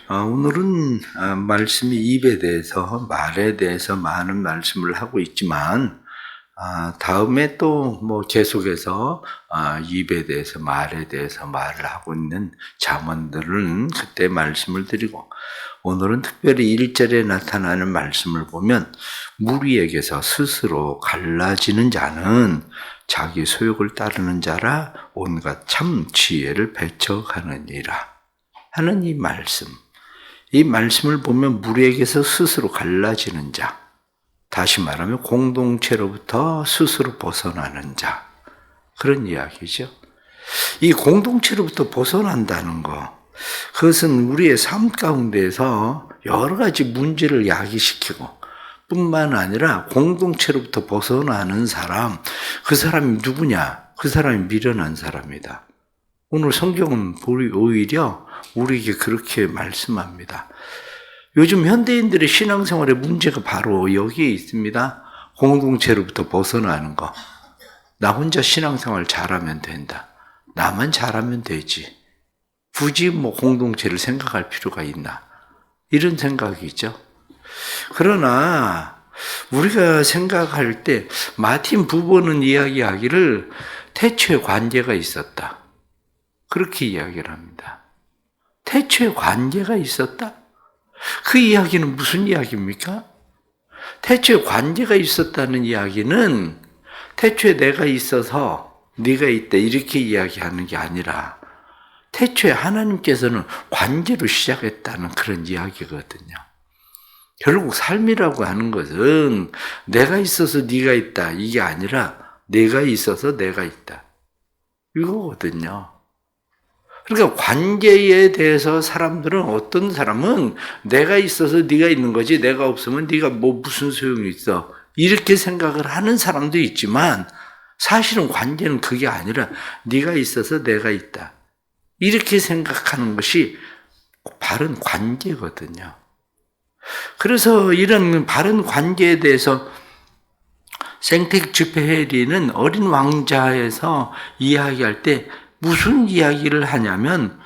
오늘은 말씀이 입에 대해서, 말에 대해서 많은 말씀을 하고 있지만, 다음에 또 계속해서 입에 대해서, 말에 대해서 말을 하고 있는 잠언들은 그때 말씀을 드리고, 오늘은 특별히 1절에 나타나는 말씀을 보면 무리에게서 스스로 갈라지는 자는 자기 소욕을 따르는 자라 온갖 참 지혜를 배척하느니라 하는 이 말씀. 이 말씀을 보면 무리에게서 스스로 갈라지는 자, 다시 말하면 공동체로부터 스스로 벗어나는 자, 그런 이야기죠. 이 공동체로부터 벗어난다는 거, 그것은 우리의 삶 가운데에서 여러 가지 문제를 야기시키고 뿐만 아니라 공동체로부터 벗어나는 사람, 그 사람이 누구냐? 그 사람이 미련한 사람이다. 오늘 성경은 오히려 우리에게 그렇게 말씀합니다. 요즘 현대인들의 신앙생활의 문제가 바로 여기에 있습니다. 공동체로부터 벗어나는 거. 나 혼자 신앙생활 잘하면 된다. 나만 잘하면 되지. 굳이 공동체를 생각할 필요가 있나? 이런 생각이 있죠. 그러나 우리가 생각할 때 마틴 부보는 이야기하기를 태초에 관계가 있었다. 그렇게 이야기를 합니다. 태초에 관계가 있었다? 그 이야기는 무슨 이야기입니까? 태초에 관계가 있었다는 이야기는 태초에 내가 있어서 네가 있다 이렇게 이야기하는 게 아니라 태초에 하나님께서는 관계로 시작했다는 그런 이야기거든요. 결국 삶이라고 하는 것은 내가 있어서 네가 있다 이게 아니라 내가 있어서 내가 있다 이거거든요. 그러니까 관계에 대해서 사람들은 어떤 사람은 내가 있어서 네가 있는 거지 내가 없으면 네가 무슨 소용이 있어 이렇게 생각을 하는 사람도 있지만 사실은 관계는 그게 아니라 네가 있어서 내가 있다 이렇게 생각하는 것이 바른 관계거든요. 그래서 이런 바른 관계에 대해서 생텍쥐페리는 어린 왕자에서 이야기할 때 무슨 이야기를 하냐면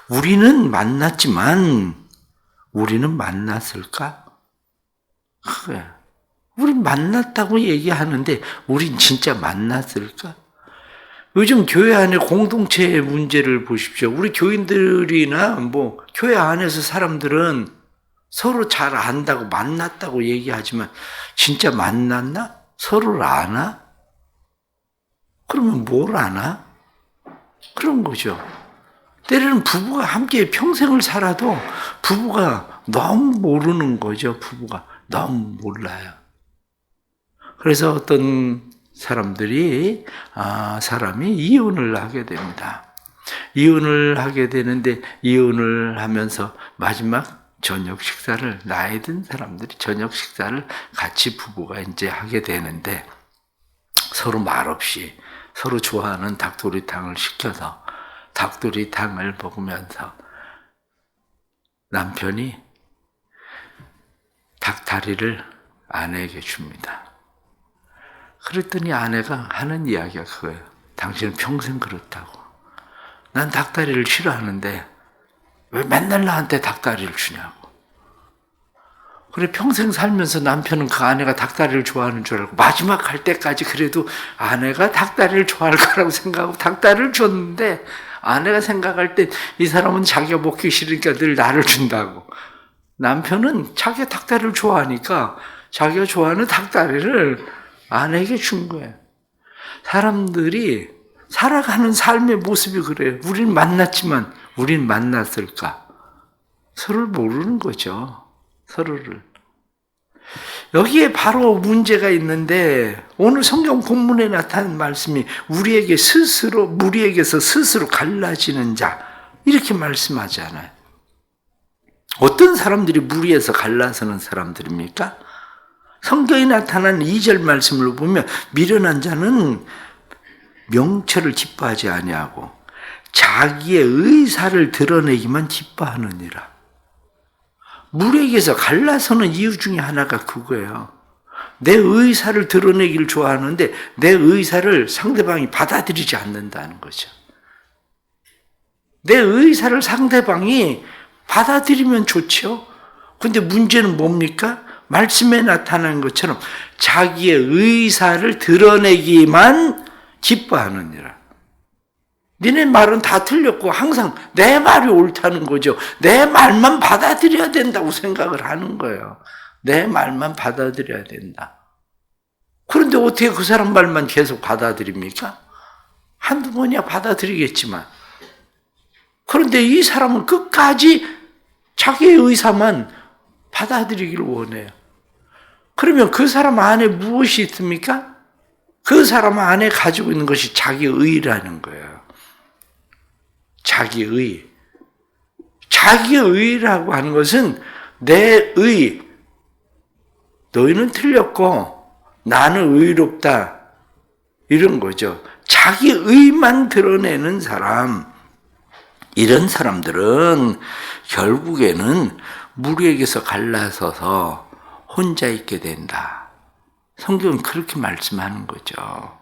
우리는 만났지만 우리는 만났을까? 그래. 우린 만났다고 얘기하는데 우린 진짜 만났을까? 요즘 교회 안에 공동체의 문제를 보십시오. 우리 교인들이나 교회 안에서 사람들은 서로 잘 안다고 만났다고 얘기하지만 진짜 만났나? 서로를 아나? 그러면 뭘 아나? 그런 거죠. 때로는 부부가 함께 평생을 살아도 부부가 너무 모르는 거죠. 부부가 너무 몰라요. 그래서 어떤 사람이 이혼을 하게 됩니다. 이혼을 하게 되는데 이혼을 하면서 마지막 저녁 식사를 나이 든 사람들이 저녁 식사를 같이 부부가 이제 하게 되는데 서로 말없이 서로 좋아하는 닭도리탕을 시켜서 닭도리탕을 먹으면서 남편이 닭다리를 아내에게 줍니다. 그랬더니 아내가 하는 이야기가 그거예요. 당신은 평생 그렇다고. 난 닭다리를 싫어하는데 왜 맨날 나한테 닭다리를 주냐고. 그래 평생 살면서 남편은 그 아내가 닭다리를 좋아하는 줄 알고 마지막 갈 때까지 그래도 아내가 닭다리를 좋아할 거라고 생각하고 닭다리를 줬는데 아내가 생각할 때 이 사람은 자기가 먹기 싫으니까 늘 나를 준다고. 남편은 자기가 닭다리를 좋아하니까 자기가 좋아하는 닭다리를 아내에게 준 거예요. 사람들이 살아가는 삶의 모습이 그래요. 우린 만났지만 우린 만났을까? 서로를 모르는 거죠. 서로를. 여기에 바로 문제가 있는데 오늘 성경 본문에 나타난 말씀이 무리에게서 스스로 갈라지는 자 이렇게 말씀하잖아요. 어떤 사람들이 무리에서 갈라서는 사람들입니까? 성경에 나타난 2절 말씀을 보면 미련한 자는 명철을 기뻐하지 아니하고 자기의 의사를 드러내기만 기뻐하느니라. 무리에게서 갈라서는 이유 중에 하나가 그거예요. 내 의사를 드러내기를 좋아하는데 내 의사를 상대방이 받아들이지 않는다는 거죠. 내 의사를 상대방이 받아들이면 좋죠. 근데 문제는 뭡니까? 말씀에 나타난 것처럼 자기의 의사를 드러내기만 기뻐하느니라. 니네 말은 다 틀렸고 항상 내 말이 옳다는 거죠. 내 말만 받아들여야 된다고 생각을 하는 거예요. 내 말만 받아들여야 된다. 그런데 어떻게 그 사람 말만 계속 받아들입니까? 한두 번이야 받아들이겠지만. 그런데 이 사람은 끝까지 자기의 의사만 받아들이기를 원해요. 그러면 그 사람 안에 무엇이 있습니까? 그 사람 안에 가지고 있는 것이 자기의 의라는 거예요. 자기의 의. 자기의 의라고 하는 것은 내 의, 너희는 틀렸고 나는 의롭다, 이런 거죠. 자기 의만 드러내는 사람, 이런 사람들은 결국에는 무리에게서 갈라서서 혼자 있게 된다. 성경은 그렇게 말씀하는 거죠.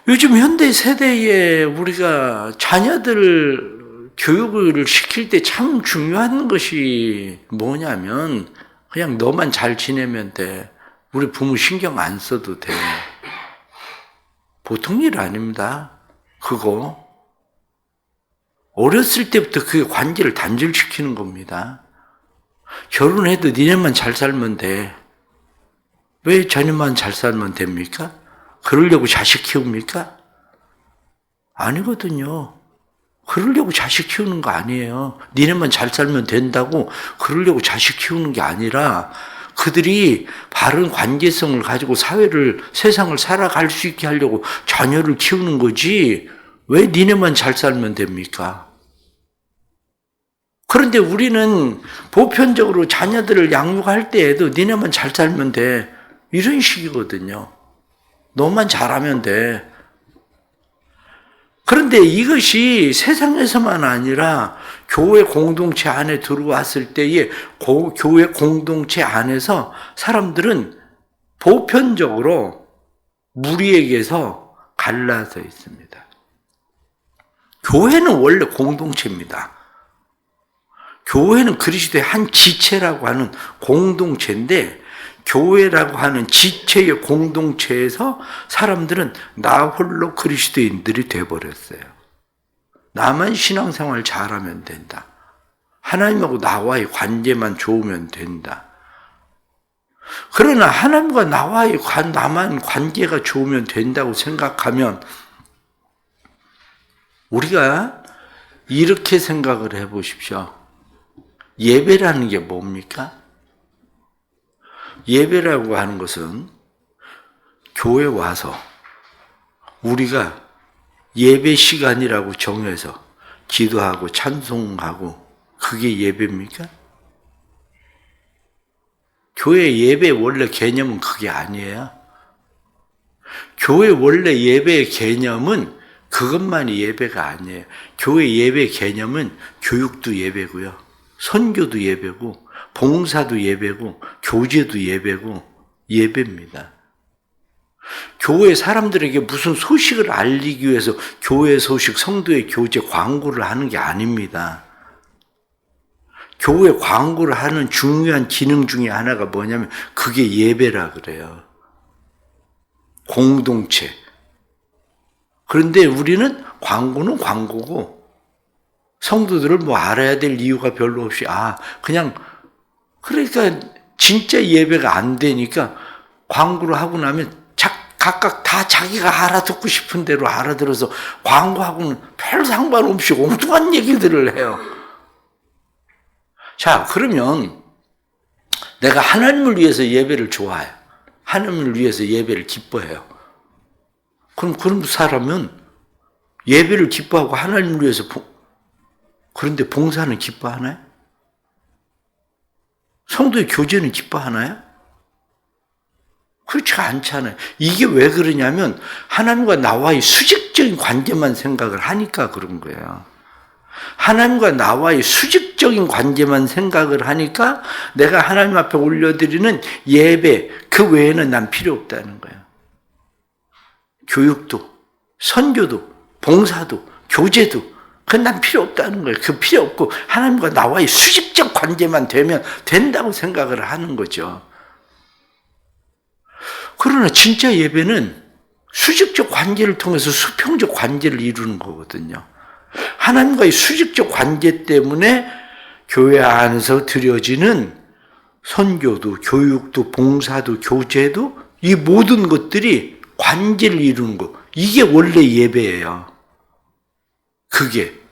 요즘 현대 세대에 우리가 자녀들 교육을 시킬 때 참 중요한 것이 뭐냐면 그냥 너만 잘 지내면 돼. 우리 부모 신경 안 써도 돼. 보통 일 아닙니다. 그거. 어렸을 때부터 그게 관계를 단절시키는 겁니다. 결혼해도 니네만 잘 살면 돼. 왜 자녀만 잘 살면 됩니까? 그러려고 자식 키웁니까? 아니거든요. 그러려고 자식 키우는 거 아니에요. 니네만 잘 살면 된다고 그러려고 자식 키우는 게 아니라 그들이 바른 관계성을 가지고 세상을 살아갈 수 있게 하려고 자녀를 키우는 거지 왜 니네만 잘 살면 됩니까? 그런데 우리는 보편적으로 자녀들을 양육할 때에도 니네만 잘 살면 돼. 이런 식이거든요. 너만 잘하면 돼. 그런데 이것이 세상에서만 아니라 교회 공동체 안에 들어왔을 때에 교회 공동체 안에서 사람들은 보편적으로 무리에게서 갈라져 있습니다. 교회는 원래 공동체입니다. 교회는 그리스도의 한 지체라고 하는 공동체인데 교회라고 하는 지체의 공동체에서 사람들은 나 홀로 그리스도인들이 돼버렸어요. 나만 신앙생활 잘하면 된다. 하나님하고 나와의 관계만 좋으면 된다. 그러나 하나님과 나와의 나만 관계가 좋으면 된다고 생각하면 우리가 이렇게 생각을 해보십시오. 예배라는 게 뭡니까? 예배라고 하는 것은 교회 와서 우리가 예배 시간이라고 정해서 기도하고 찬송하고 그게 예배입니까? 교회 예배 원래 개념은 그게 아니에요. 교회 원래 예배의 개념은 그것만이 예배가 아니에요. 교회 예배 개념은 교육도 예배고요. 선교도 예배고 봉사도 예배고 교제도 예배고 예배입니다. 교회 사람들에게 무슨 소식을 알리기 위해서 교회 소식, 성도의 교제 광고를 하는 게 아닙니다. 교회 광고를 하는 중요한 기능 중에 하나가 뭐냐면 그게 예배라 그래요. 공동체. 그런데 우리는 광고는 광고고 성도들을 뭐 알아야 될 이유가 별로 없이 그냥 그러니까 진짜 예배가 안 되니까 광고를 하고 나면 각각 다 자기가 알아듣고 싶은 대로 알아들어서 광고하고는 별 상관없이 엉뚱한 얘기들을 해요. 자, 그러면 내가 하나님을 위해서 예배를 좋아해요. 하나님을 위해서 예배를 기뻐해요. 그럼 사람은 예배를 기뻐하고 하나님을 위해서 그런데 봉사는 기뻐하나요? 성도의 교제는 기뻐하나요? 그렇지 않잖아요. 이게 왜 그러냐면 하나님과 나와의 수직적인 관계만 생각을 하니까 그런 거예요. 하나님과 나와의 수직적인 관계만 생각을 하니까 내가 하나님 앞에 올려드리는 예배 그 외에는 난 필요 없다는 거예요. 교육도 선교도 봉사도 교제도 그건 난 필요 없다는 거예요. 그 필요 없고 하나님과 나와의 수직적 관계만 되면 된다고 생각을 하는 거죠. 그러나 진짜 예배는 수직적 관계를 통해서 수평적 관계를 이루는 거거든요. 하나님과의 수직적 관계 때문에 교회 안에서 드려지는 선교도, 교육도, 봉사도, 교제도 이 모든 것들이 관계를 이루는 거. 이게 원래 예배예요. 그게.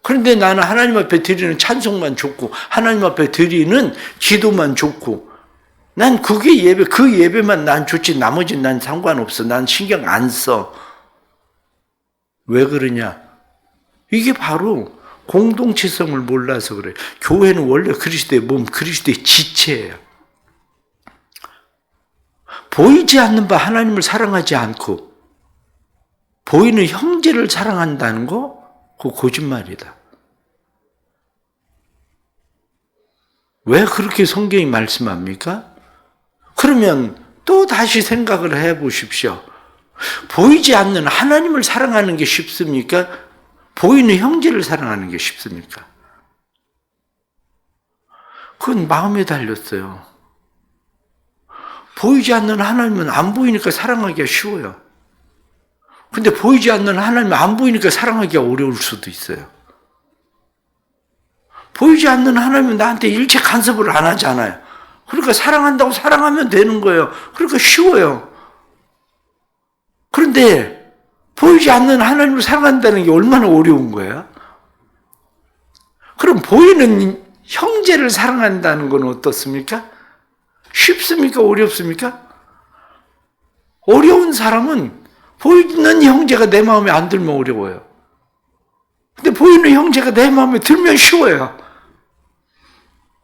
그런데 나는 하나님 앞에 드리는 찬송만 좋고 하나님 앞에 드리는 기도만 좋고 난 그게 예배, 그 예배만 난 좋지 나머지는 난 상관없어. 난 신경 안 써. 왜 그러냐? 이게 바로 공동체성을 몰라서 그래. 교회는 원래 그리스도의 몸, 그리스도의 지체예요. 보이지 않는 바 하나님을 사랑하지 않고 보이는 형제를 사랑한다는 거? 그거 거짓말이다. 왜 그렇게 성경이 말씀합니까? 그러면 또 다시 생각을 해보십시오. 보이지 않는 하나님을 사랑하는 게 쉽습니까? 보이는 형제를 사랑하는 게 쉽습니까? 그건 마음에 달렸어요. 보이지 않는 하나님은 안 보이니까 사랑하기가 쉬워요. 근데 보이지 않는 하나님은 안 보이니까 사랑하기가 어려울 수도 있어요. 보이지 않는 하나님은 나한테 일체 간섭을 안 하잖아요. 그러니까 사랑한다고 사랑하면 되는 거예요. 그러니까 쉬워요. 그런데 보이지 않는 하나님을 사랑한다는 게 얼마나 어려운 거예요? 그럼 보이는 형제를 사랑한다는 건 어떻습니까? 쉽습니까? 어렵습니까? 어려운 사람은 보이는 형제가 내 마음에 안 들면 어려워요. 근데 보이는 형제가 내 마음에 들면 쉬워요.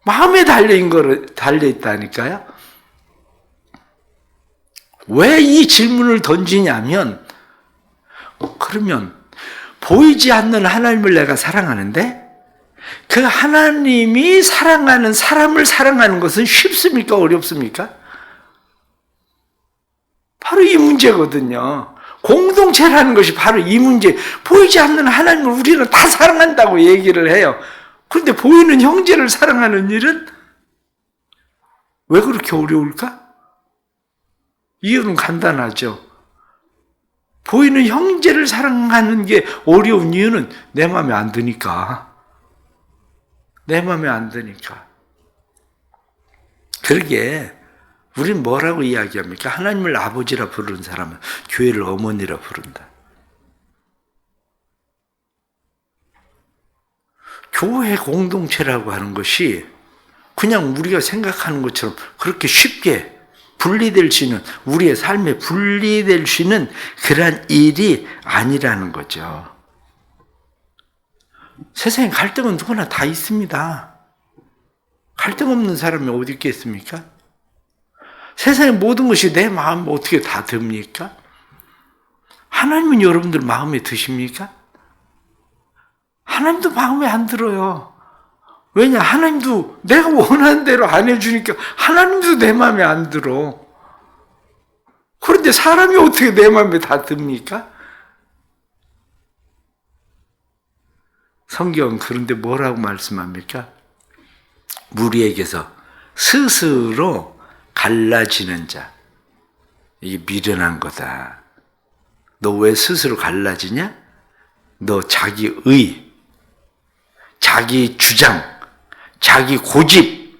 마음에 달려있다니까요. 왜 이 질문을 던지냐면, 그러면 보이지 않는 하나님을 내가 사랑하는데 그 하나님이 사랑하는 사람을 사랑하는 것은 쉽습니까? 어렵습니까? 바로 이 문제거든요. 공동체라는 것이 바로 이 문제. 보이지 않는 하나님을 우리는 다 사랑한다고 얘기를 해요. 그런데 보이는 형제를 사랑하는 일은 왜 그렇게 어려울까? 이유는 간단하죠. 보이는 형제를 사랑하는 게 어려운 이유는 내 마음에 안 드니까. 내 마음에 안 드니까. 그러게 우린 뭐라고 이야기합니까? 하나님을 아버지라 부르는 사람은 교회를 어머니라 부른다. 교회 공동체라고 하는 것이 그냥 우리가 생각하는 것처럼 그렇게 쉽게 분리될 수 있는, 우리의 삶에 분리될 수 있는 그러한 일이 아니라는 거죠. 세상에 갈등은 누구나 다 있습니다. 갈등 없는 사람이 어디 있겠습니까? 세상의 모든 것이 내 마음에 어떻게 다 듭니까? 하나님은 여러분들 마음에 드십니까? 하나님도 마음에 안 들어요. 왜냐? 하나님도 내가 원하는 대로 안 해주니까 하나님도 내 마음에 안 들어. 그런데 사람이 어떻게 내 마음에 다 듭니까? 성경은 그런데 뭐라고 말씀합니까? 우리에게서 스스로 갈라지는 자, 이게 미련한 거다. 너 왜 스스로 갈라지냐? 너 자기 의, 자기 주장, 자기 고집,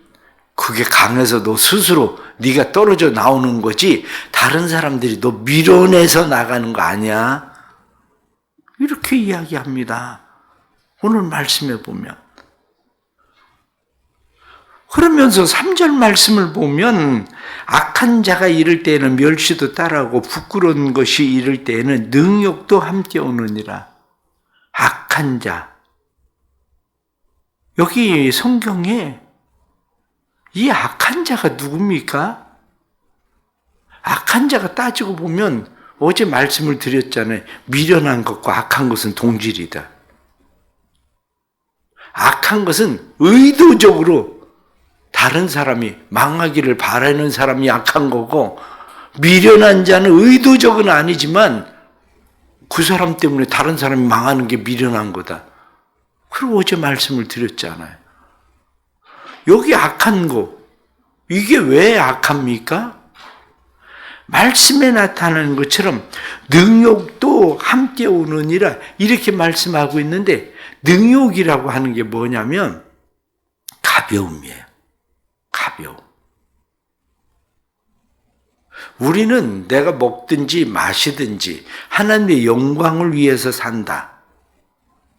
그게 강해서 너 스스로 네가 떨어져 나오는 거지 다른 사람들이 너 밀어내서 나가는 거 아니야? 이렇게 이야기합니다. 오늘 말씀에 보면. 그러면서 3절 말씀을 보면 악한 자가 이를 때에는 멸시도 따라오고 부끄러운 것이 이를 때에는 능욕도 함께 오느니라. 악한 자. 여기 성경에 이 악한 자가 누굽니까? 악한 자가 따지고 보면 어제 말씀을 드렸잖아요. 미련한 것과 악한 것은 동질이다. 악한 것은 의도적으로 다른 사람이 망하기를 바라는 사람이 악한 거고, 미련한 자는 의도적은 아니지만 그 사람 때문에 다른 사람이 망하는 게 미련한 거다. 그리고 어제 말씀을 드렸잖아요. 여기 악한 거, 이게 왜 악합니까? 말씀에 나타나는 것처럼 능욕도 함께 오느니라 이렇게 말씀하고 있는데, 능욕이라고 하는 게 뭐냐면 가벼움이에요. 가벼움. 우리는 내가 먹든지 마시든지 하나님의 영광을 위해서 산다,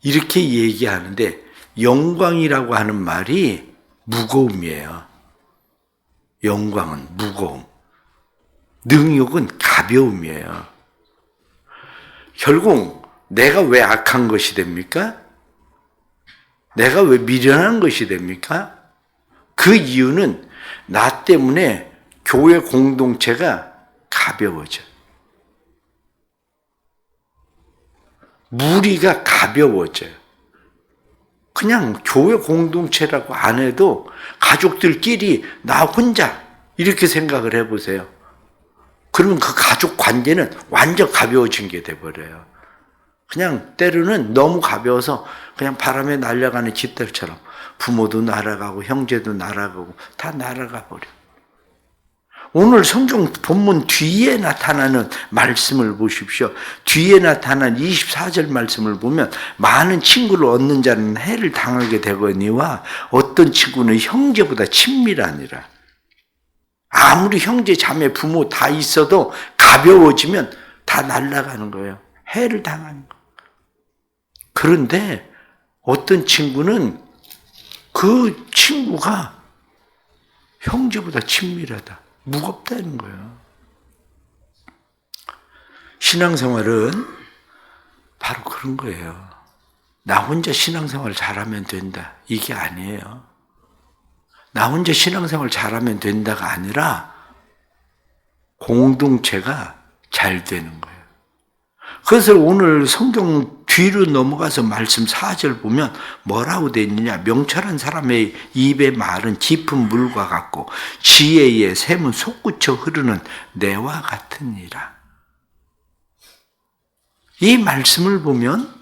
이렇게 얘기하는데, 영광이라고 하는 말이 무거움이에요. 영광은 무거움, 능욕은 가벼움이에요. 결국 내가 왜 악한 것이 됩니까? 내가 왜 미련한 것이 됩니까? 그 이유는 나 때문에 교회 공동체가 가벼워져. 무리가 가벼워져요. 그냥 교회 공동체라고 안 해도 가족들끼리 나 혼자 이렇게 생각을 해보세요. 그러면 그 가족 관계는 완전 가벼워진 게 돼버려요. 그냥 때로는 너무 가벼워서 그냥 바람에 날아가는 집들처럼 부모도 날아가고 형제도 날아가고 다 날아가 버려. 오늘 성경 본문 뒤에 나타나는 말씀을 보십시오. 뒤에 나타난 24절 말씀을 보면, 많은 친구를 얻는 자는 해를 당하게 되거니와 어떤 친구는 형제보다 친밀하니라. 아무리 형제, 자매, 부모 다 있어도 가벼워지면 다 날아가는 거예요. 해를 당하는 거. 그런데 어떤 친구는 그 친구가 형제보다 친밀하다, 무겁다는 거예요. 신앙생활은 바로 그런 거예요. 나 혼자 신앙생활 잘하면 된다, 이게 아니에요. 나 혼자 신앙생활 잘하면 된다가 아니라 공동체가 잘 되는 거예요. 그래서 오늘 성경 뒤로 넘어가서 말씀 4절 보면 뭐라고 되어 있느냐. 명철한 사람의 입의 말은 깊은 물과 같고 지혜의 샘은 솟구쳐 흐르는 내와 같으니라. 이 말씀을 보면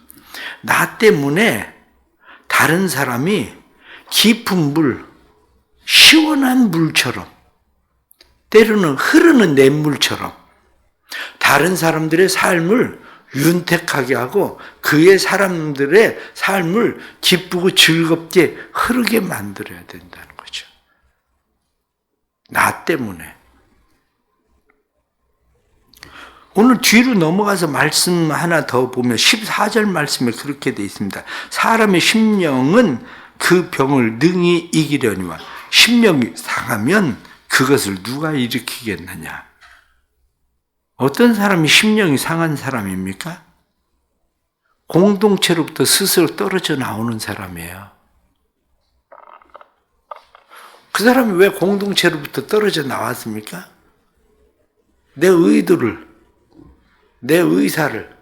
나 때문에 다른 사람이 깊은 물, 시원한 물처럼, 때로는 흐르는 냇물처럼 다른 사람들의 삶을 윤택하게 하고 그의 사람들의 삶을 기쁘고 즐겁게 흐르게 만들어야 된다는 거죠. 나 때문에. 오늘 뒤로 넘어가서 말씀 하나 더 보면 14절 말씀에 그렇게 되어 있습니다. 사람의 심령은 그 병을 능히 이기려니와 심령이 상하면 그것을 누가 일으키겠느냐. 어떤 사람이 심령이 상한 사람입니까? 공동체로부터 스스로 떨어져 나오는 사람이에요. 그 사람이 왜 공동체로부터 떨어져 나왔습니까? 내 의도를, 내 의사를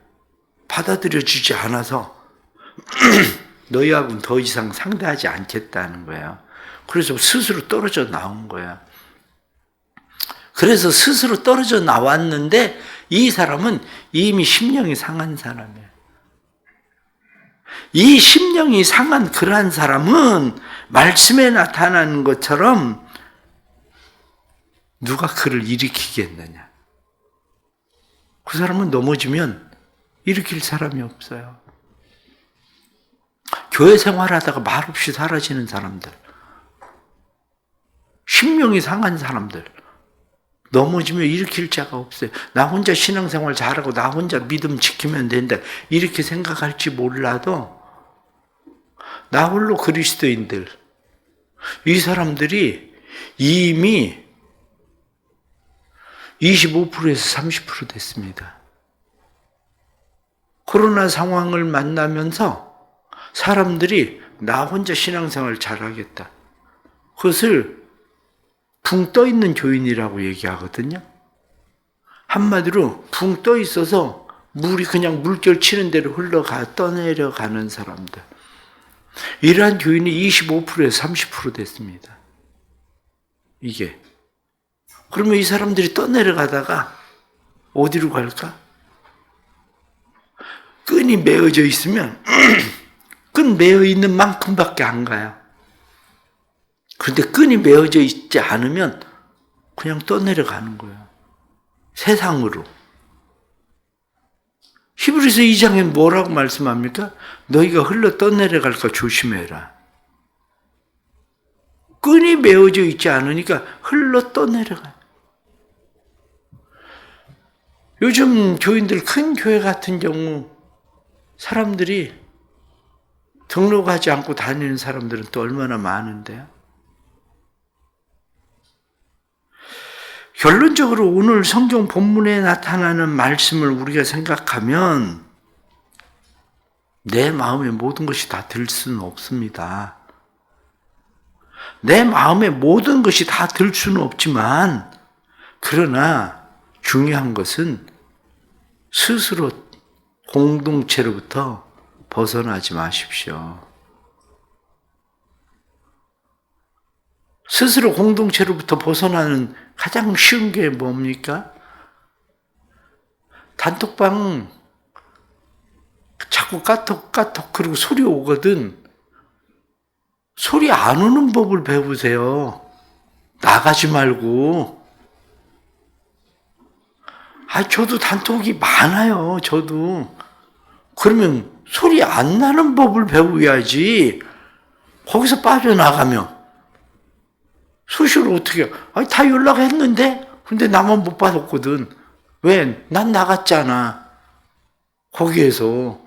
받아들여 주지 않아서 너희하고는 더 이상 상대하지 않겠다는 거예요. 그래서 스스로 떨어져 나온 거야. 그래서 스스로 떨어져 나왔는데 이 사람은 이미 심령이 상한 사람이에요. 이 심령이 상한 그러한 사람은 말씀에 나타나는 것처럼 누가 그를 일으키겠느냐. 그 사람은 넘어지면 일으킬 사람이 없어요. 교회 생활하다가 말없이 사라지는 사람들, 심령이 상한 사람들, 넘어지면 일으킬 자가 없어요. 나 혼자 신앙생활 잘하고 나 혼자 믿음 지키면 된다, 이렇게 생각할지 몰라도 나 홀로 그리스도인들, 이 사람들이 이미 25%에서 30% 됐습니다. 코로나 상황을 만나면서 사람들이 나 혼자 신앙생활 잘하겠다, 그것을 붕 떠 있는 교인이라고 얘기하거든요. 한마디로 붕 떠 있어서 물이 그냥 물결 치는 대로 떠내려가는 사람들. 이러한 교인이 25%에서 30% 됐습니다. 이게. 그러면 이 사람들이 떠내려가다가 어디로 갈까? 끈이 메어져 있으면 끈 메어 있는 만큼밖에 안 가요. 그런데 끈이 메어져 있지 않으면 그냥 떠내려가는 거예요. 세상으로. 히브리서 2장에 뭐라고 말씀합니까? 너희가 흘러 떠내려갈까 조심해라. 끈이 메어져 있지 않으니까 흘러 떠내려가요. 요즘 교인들, 큰 교회 같은 경우 사람들이 등록하지 않고 다니는 사람들은 또 얼마나 많은데요. 결론적으로 오늘 성경 본문에 나타나는 말씀을 우리가 생각하면 내 마음의 모든 것이 다 들 수는 없습니다. 내 마음의 모든 것이 다 들 수는 없지만, 그러나 중요한 것은 스스로 공동체로부터 벗어나지 마십시오. 스스로 공동체로부터 벗어나는 가장 쉬운 게 뭡니까? 단톡방 자꾸 까톡 그리고 소리 오거든. 소리 안 오는 법을 배우세요. 나가지 말고. 저도 단톡이 많아요. 저도. 그러면 소리 안 나는 법을 배워야지. 거기서 빠져나가면 수시로 어떻게 해요? 다 연락했는데? 근데 나만 못 받았거든. 왜? 난 나갔잖아. 거기에서.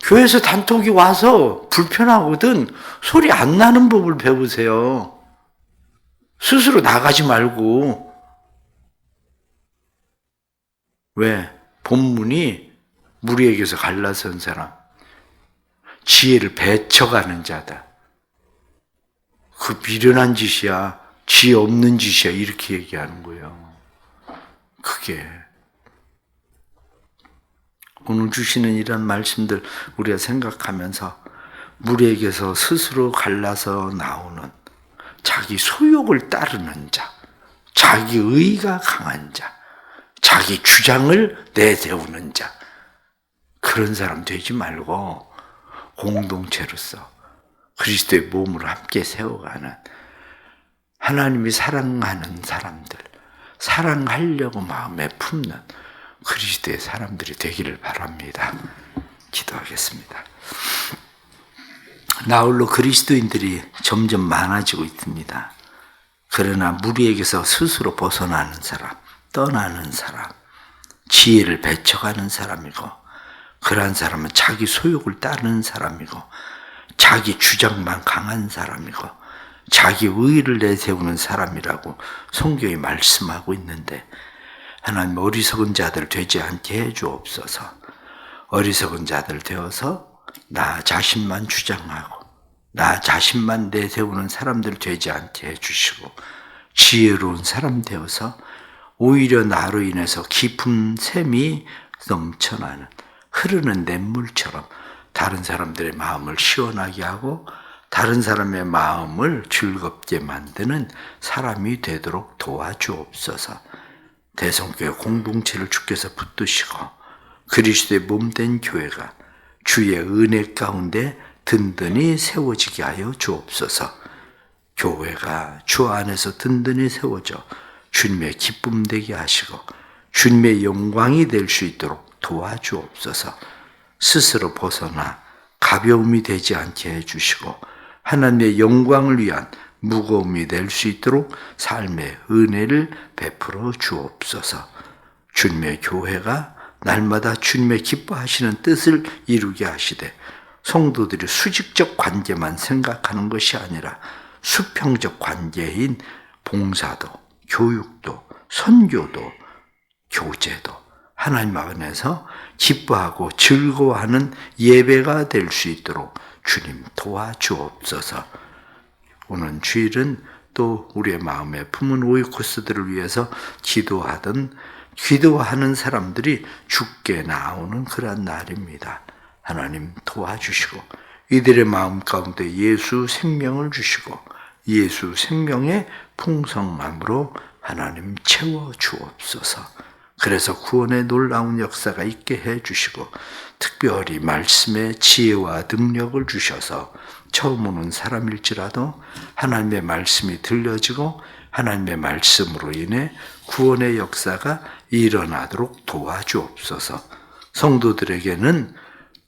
교회에서 단톡이 와서 불편하거든. 소리 안 나는 법을 배우세요. 스스로 나가지 말고. 왜? 본문이 무리에게서 갈라선 사람, 지혜를 배척하는 자다. 그 미련한 짓이야, 지혜 없는 짓이야, 이렇게 얘기하는 거예요. 그게 오늘 주시는 이런 말씀들 우리가 생각하면서 무리에게서 스스로 갈라서 나오는 자기 소욕을 따르는 자, 자기 의가 강한 자, 자기 주장을 내세우는 자, 그런 사람 되지 말고 공동체로서 그리스도의 몸으로 함께 세워가는, 하나님이 사랑하는 사람들, 사랑하려고 마음에 품는 그리스도의 사람들이 되기를 바랍니다. 기도하겠습니다. 나홀로 그리스도인들이 점점 많아지고 있습니다. 그러나 무리에게서 스스로 벗어나는 사람, 떠나는 사람, 지혜를 배척하는 사람이고, 그러한 사람은 자기 소욕을 따르는 사람이고, 자기 주장만 강한 사람이고, 자기 의의를 내세우는 사람이라고 성경이 말씀하고 있는데, 하나님 어리석은 자들 되지 않게 해주옵소서. 어리석은 자들 되어서 나 자신만 주장하고 나 자신만 내세우는 사람들 되지 않게 해주시고, 지혜로운 사람 되어서 오히려 나로 인해서 깊은 샘이 넘쳐나는 흐르는 냇물처럼 다른 사람들의 마음을 시원하게 하고 다른 사람의 마음을 즐겁게 만드는 사람이 되도록 도와주옵소서. 대성교회 공동체를 주께서 붙드시고 그리스도의 몸된 교회가 주의 은혜 가운데 든든히 세워지게 하여 주옵소서. 교회가 주 안에서 든든히 세워져 주님의 기쁨 되게 하시고 주님의 영광이 될 수 있도록 도와주옵소서. 스스로 벗어나 가벼움이 되지 않게 해주시고 하나님의 영광을 위한 무거움이 될 수 있도록 삶의 은혜를 베풀어 주옵소서. 주님의 교회가 날마다 주님의 기뻐하시는 뜻을 이루게 하시되 성도들이 수직적 관계만 생각하는 것이 아니라 수평적 관계인 봉사도, 교육도, 선교도, 교제도 하나님 안에서 기뻐하고 즐거워하는 예배가 될 수 있도록 주님 도와주옵소서. 오늘 주일은 또 우리의 마음에 품은 오이코스들을 위해서 기도하는 사람들이 주께 나오는 그런 날입니다. 하나님 도와주시고 이들의 마음 가운데 예수 생명을 주시고 예수 생명의 풍성함으로 하나님 채워 주옵소서. 그래서 구원의 놀라운 역사가 있게 해주시고 특별히 말씀의 지혜와 능력을 주셔서 처음 오는 사람일지라도 하나님의 말씀이 들려지고 하나님의 말씀으로 인해 구원의 역사가 일어나도록 도와주옵소서. 성도들에게는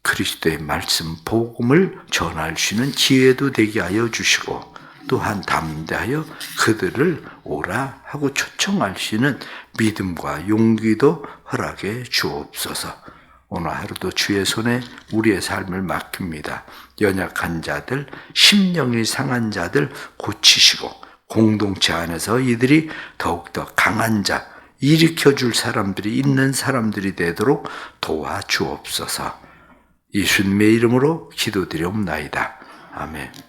그리스도의 말씀 복음을 전할 수 있는 기회도 되게 하여 주시고 또한 담대하여 그들을 오라 하고 초청할 수 있는 믿음과 용기도 허락해 주옵소서. 오늘 하루도 주의 손에 우리의 삶을 맡깁니다. 연약한 자들, 심령이 상한 자들 고치시고 공동체 안에서 이들이 더욱더 강한 자, 일으켜줄 사람들이 있는 사람들이 되도록 도와주옵소서. 예수님의 이름으로 기도드리옵나이다. 아멘.